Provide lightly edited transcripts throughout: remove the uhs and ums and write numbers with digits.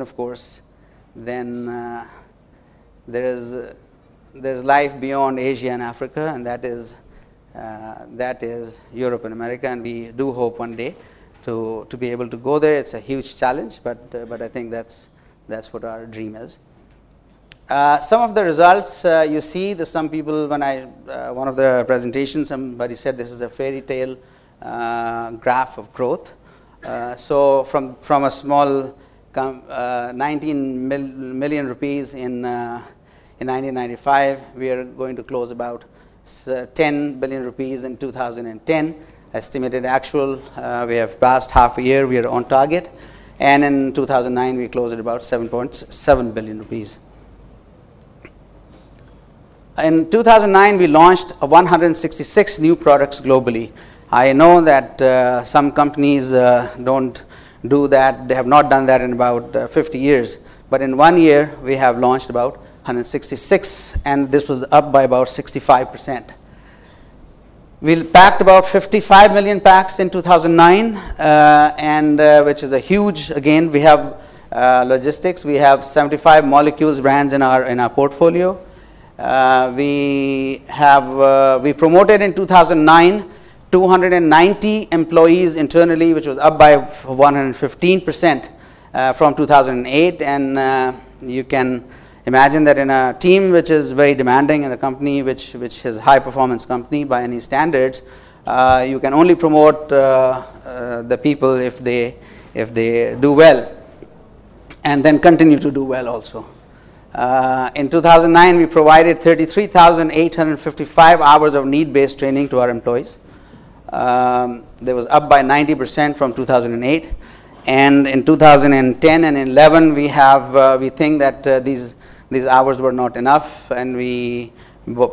of course, then there's life beyond Asia and Africa, and that is Europe and America, and we do hope one day to be able to go there. It's a huge challenge, but I think that's what our dream is. Some of the results you see. Some people, when one of the presentations, somebody said this is a fairy tale graph of growth. So from a small 19 million rupees in 1995, we are going to close about 10 billion rupees in 2010. Estimated actual, we have passed half a year, we are on target. And in 2009, we closed at about 7.7 billion rupees. In 2009, we launched 166 new products globally. I know that some companies don't do that. They have not done that in about 50 years. But in 1 year, we have launched about 166, and this was up by about 65%. We packed about 55 million packs in 2009, which is a huge. Again, we have logistics. We have 75 molecules brands in our portfolio. We promoted in 2009 290 employees internally, which was up by 115% from 2008, and you can imagine that in a team which is very demanding and a company which is high performance company by any standards, you can only promote the people if they do well, and then continue to do well also. In 2009, we provided 33,855 hours of need-based training to our employees. That was up by 90% from 2008. And in 2010 and 11, we think that these hours were not enough, and we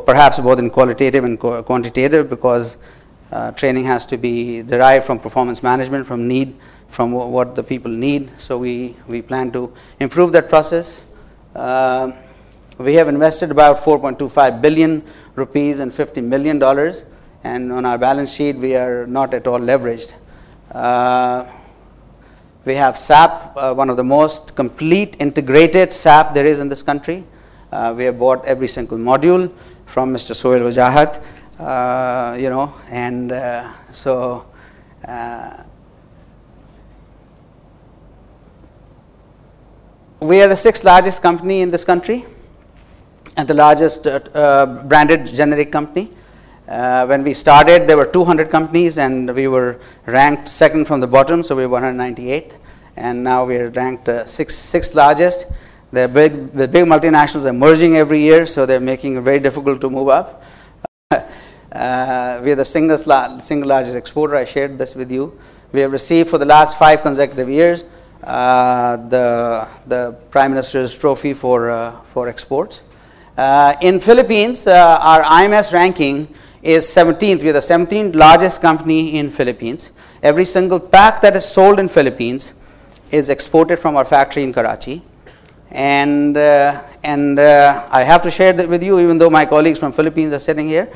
perhaps both in qualitative and quantitative, because training has to be derived from performance management, from what the people need. So we plan to improve that process. We have invested about 4.25 billion rupees and $50 million, and on our balance sheet we are not at all leveraged. We have SAP, one of the most complete integrated SAP there is in this country. We have bought every single module from Mr. Sohail Wajahat, we are the 6th largest company in this country and the largest branded generic company. When we started, there were 200 companies, and we were ranked 2nd from the bottom, so we were 198th, and now we are ranked 6th largest. The big multinationals are merging every year, so they're making it very difficult to move up. We are the single largest exporter. I shared this with you. We have received for the last 5 consecutive years the Prime Minister's trophy for exports. In Philippines, our IMS ranking is 17th. We are the 17th largest company in Philippines. Every single pack that is sold in Philippines is exported from our factory in Karachi. And I have to share that with you, even though my colleagues from Philippines are sitting here.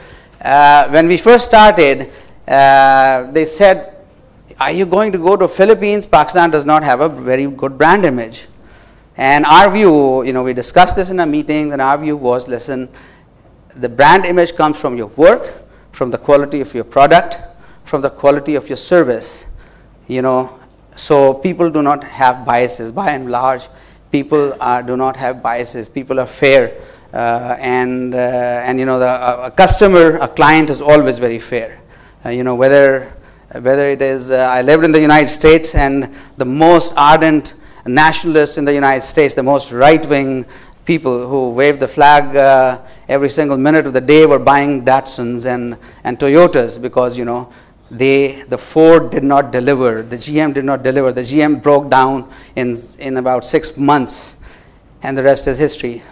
When we first started, they said, "Are you going to go to Philippines? Pakistan does not have a very good brand image." And our view, we discussed this in our meetings, and our view was, listen, the brand image comes from your work, from the quality of your product, from the quality of your service. So people do not have biases. By and large, people do not have biases. People are fair, a customer, a client is always very fair. Whether it is, I lived in the United States, and the most ardent nationalists in the United States, the most right-wing people who waved the flag every single minute of the day, were buying Datsuns and Toyotas, because the Ford did not deliver, the GM did not deliver. The GM broke down in about 6 months, and the rest is history.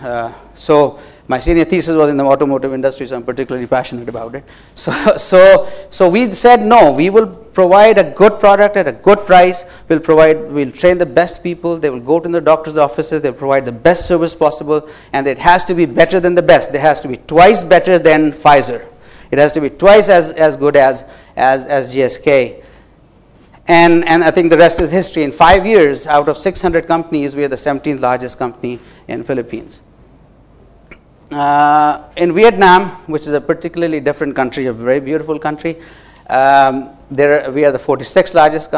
So my senior thesis was in the automotive industry, so I'm particularly passionate about it. So we said, no, we will provide a good product at a good price. We'll train the best people. They will go to the doctor's offices. They'll provide the best service possible, and it has to be better than the best. It has to be twice better than Pfizer. It has to be twice as good as GSK. And I think the rest is history. In 5 years, out of 600 companies, we are the 17th largest company in Philippines. In Vietnam, which is a particularly different country, a very beautiful country, we are the 46th largest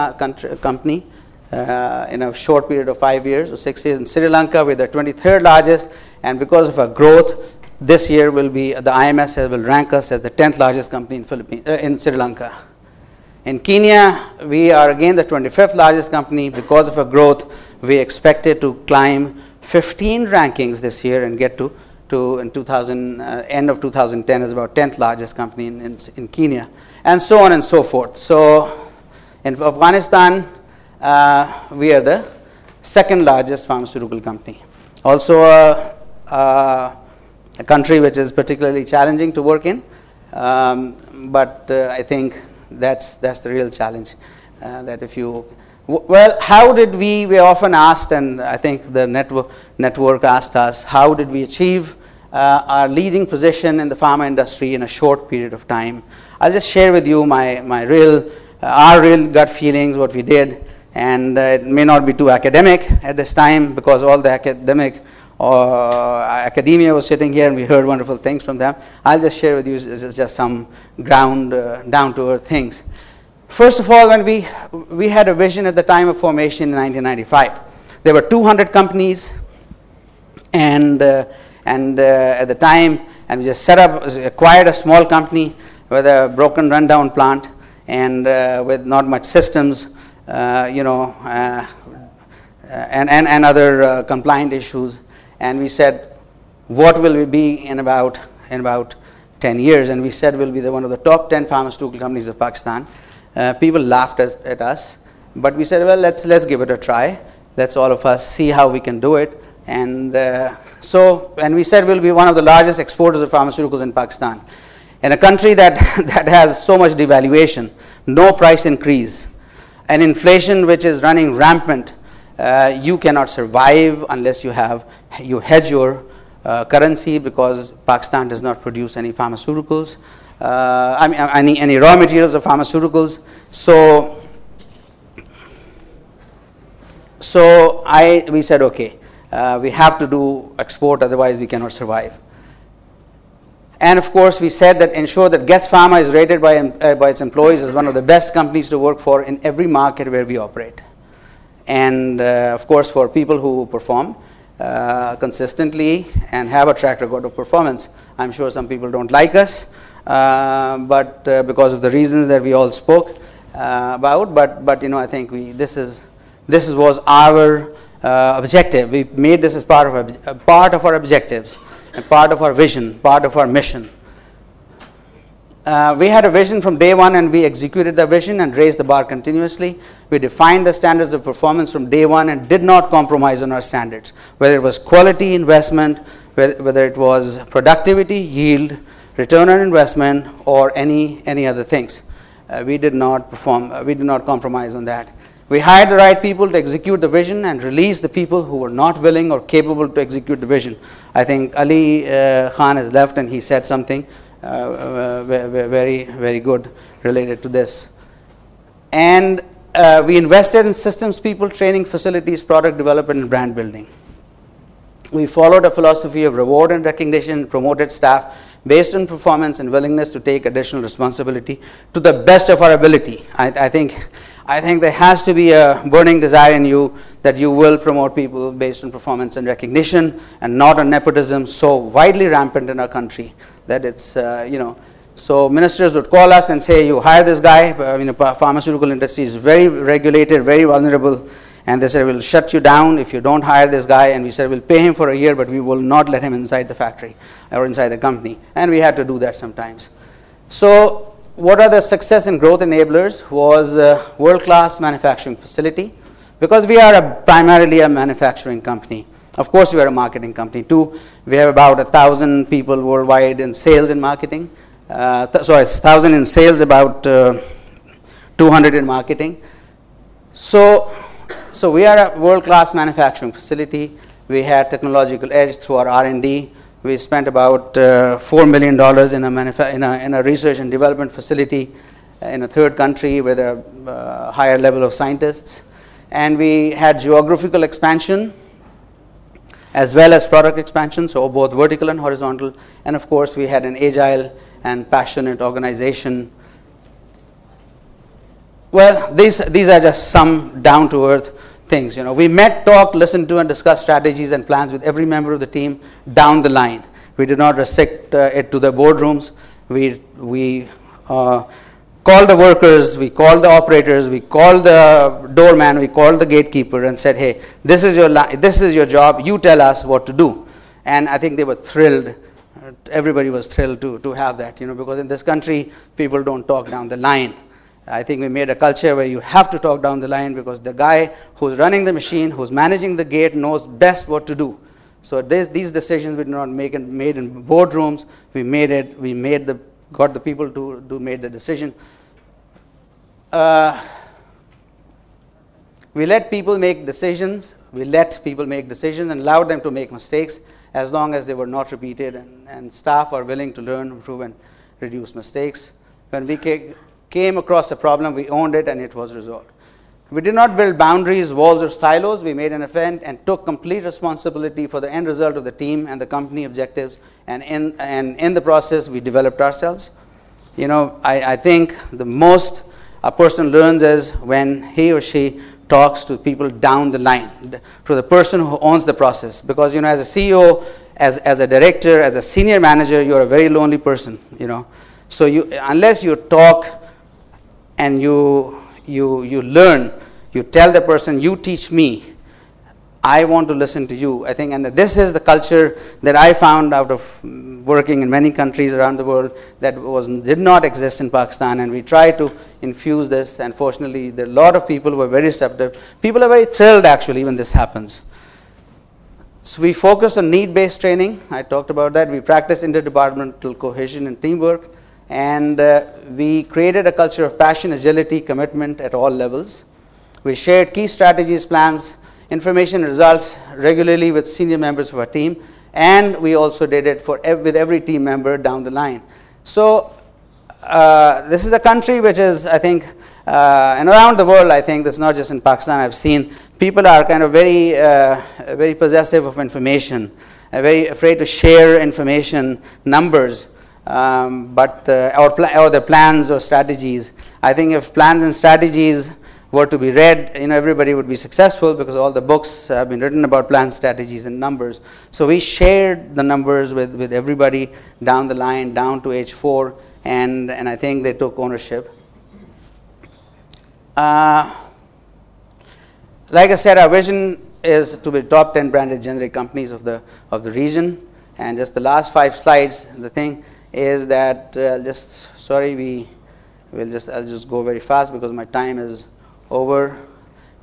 company in a short period of 5 years or 6 years. In Sri Lanka, we're the 23rd largest, and because of our growth, this year will be the IMS will rank us as the 10th largest company in Sri Lanka. In Kenya, we are again the 25th largest company. Because of our growth, we expected to climb 15 rankings this year and get to in end of 2010 is about 10th largest company in Kenya, and so on and so forth. So in Afghanistan, we are the second largest pharmaceutical company. Also a country which is particularly challenging to work in, but I think that's the real challenge. That if you how did we often asked, and I think the network asked us, how did we achieve our leading position in the pharma industry in a short period of time? I'll just share with you our real gut feelings, what we did, and it may not be too academic at this time because all the academia was sitting here and we heard wonderful things from them. I'll just share with you just some down to earth things. First of all, when we had a vision at the time of formation in 1995, there were 200 companies, and at the time, and we just acquired a small company with a broken, rundown plant, and with not much systems, and other compliant issues. And we said, what will we be in about 10 years? And we said we'll be one of the top 10 pharmaceutical companies of Pakistan. People laughed at us, but we said, well, let's give it a try. Let's all of us see how we can do it. And we said we'll be one of the largest exporters of pharmaceuticals in Pakistan. In a country that has so much devaluation, no price increase, and inflation which is running rampant, you cannot survive unless you hedge your currency, because Pakistan does not produce any pharmaceuticals. Any raw materials of pharmaceuticals. So we said, okay, we have to do export, otherwise we cannot survive. And of course, we said that ensure that Getz Pharma is rated by its employees as one of the best companies to work for in every market where we operate. And of course, for people who perform consistently and have a track record of performance. I'm sure some people don't like us, but because of the reasons that we all spoke about. But I think this was our objective. We made this as part of our objectives, and part of our vision, part of our mission. We had a vision from day one, and we executed the vision and raised the bar continuously. We defined the standards of performance from day one and did not compromise on our standards, whether it was quality, investment, whether it was productivity, yield, return on investment, or any other things. We did not compromise on that. We hired the right people to execute the vision and released the people who were not willing or capable to execute the vision. I think Ali Khan has left, and he said something very, very good related to this. And we invested in systems, people, training, facilities, product development, and brand building. We followed a philosophy of reward and recognition, promoted staff based on performance and willingness to take additional responsibility to the best of our ability. I think there has to be a burning desire in you that you will promote people based on performance and recognition, and not on nepotism, so widely rampant in our country that it's So ministers would call us and say, you hire this guy. Pharmaceutical industry is very regulated, very vulnerable, and they said, we'll shut you down if you don't hire this guy. And we said, we'll pay him for a year, but we will not let him inside the factory or inside the company. And we had to do that sometimes. So what are the success and growth enablers? Was a world-class manufacturing facility, because we are primarily a manufacturing company. Of course, we are a marketing company too. We have about 1,000 people worldwide in sales and marketing. 1,000 in sales, about 200 in marketing. So we are a world-class manufacturing facility. We had technological edge through our R&D. We spent about $4 million in a research and development facility. in a third country with a higher level of scientists. And we had geographical expansion as well as product expansion, so both vertical and horizontal. And of course, we had an agile and passionate organization. Well, these are just some down-to-earth things. We met, talked, listened to, and discussed strategies and plans with every member of the team down the line. We did not restrict it to the boardrooms. We called the workers, we called the operators, we called the doorman, we called the gatekeeper and said, hey, this is your job, you tell us what to do. And I think they were thrilled. Everybody was thrilled to have that, because in this country, people don't talk down the line. I think we made a culture where you have to talk down the line because the guy who's running the machine, who's managing the gate, knows best what to do. So these decisions we did not made in boardrooms. Got the people to make the decision. We let people make decisions. We let people make decisions and allowed them to make mistakes as long as they were not repeated, and staff are willing to learn, improve, and reduce mistakes. When we came across a problem, we owned it and it was resolved. We did not build boundaries, walls, or silos. We made an event and took complete responsibility for the end result of the team and the company objectives. And in the process, we developed ourselves. I think the most a person learns is when he or she talks to people down the line, to the person who owns the process. Because as a CEO, as a director, as a senior manager, you're a very lonely person. So unless you talk and you learn, you tell the person, you teach me, I want to listen to you. I think, and this is the culture that I found out of working in many countries around the world that did not exist in Pakistan, and we try to infuse this. And fortunately, there are a lot of people who are very receptive. People are very thrilled actually when this happens. So we focus on need-based training. I talked about that. We practice interdepartmental cohesion and teamwork. And we created a culture of passion, agility, commitment at all levels. We shared key strategies, plans, information, results regularly with senior members of our team. And we also did it with every team member down the line. So this is a country which is, I think, and around the world, I think, that's not just in Pakistan, I've seen people are kind of very possessive of information, very afraid to share information, numbers. Or the plans or strategies. I think if plans and strategies were to be read, everybody would be successful because all the books have been written about plans, strategies, and numbers. So we shared the numbers with everybody down the line, down to age 4, and I think they took ownership. Like I said, our vision is to be top 10 branded generic companies of the region. And just the last 5 slides, the thing is that I'll just go very fast because my time is over.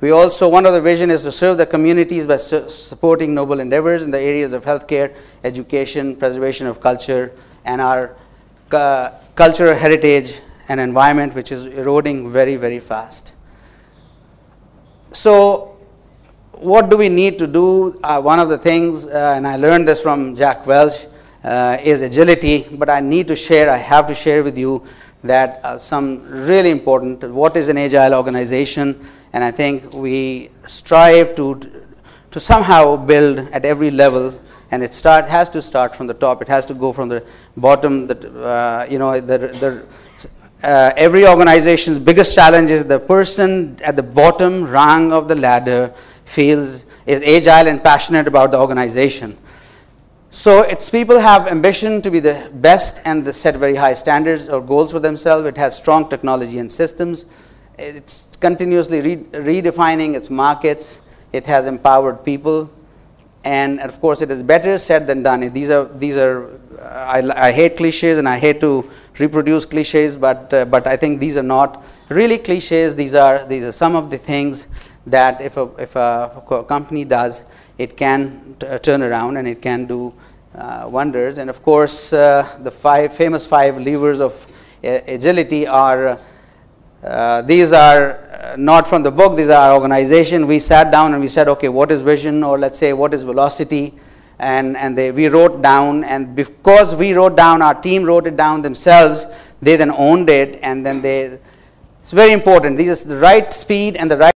We also, one of the vision is to serve the communities by supporting noble endeavors in the areas of healthcare, education, preservation of culture, and our cultural heritage and environment, which is eroding very, very fast. So what do we need to do? One of the things, and I learned this from Jack Welch, is agility, but I have to share with you that some really important, what is an agile organization, and I think we strive to somehow build at every level, and has to start from the top. It has to go from the bottom. Every organization's biggest challenge is the person at the bottom rung of the ladder is agile and passionate about the organization. So its people have ambition to be the best and they set very high standards or goals for themselves. It has strong technology and systems. It's continuously redefining its markets. It has empowered people, and of course, it is better said than done. These are. I hate cliches and I hate to reproduce cliches, but I think these are not really cliches. These are some of the things that if a company does, it can turn around and it can do wonders. And of course, the famous 5 levers of agility are. These are not from the book. These are our organization. We sat down and we said, okay, what is vision, or let's say what is velocity, and we wrote down. And because we wrote down, our team wrote it down themselves. They then owned it, and then It's very important. These are the right speed and the right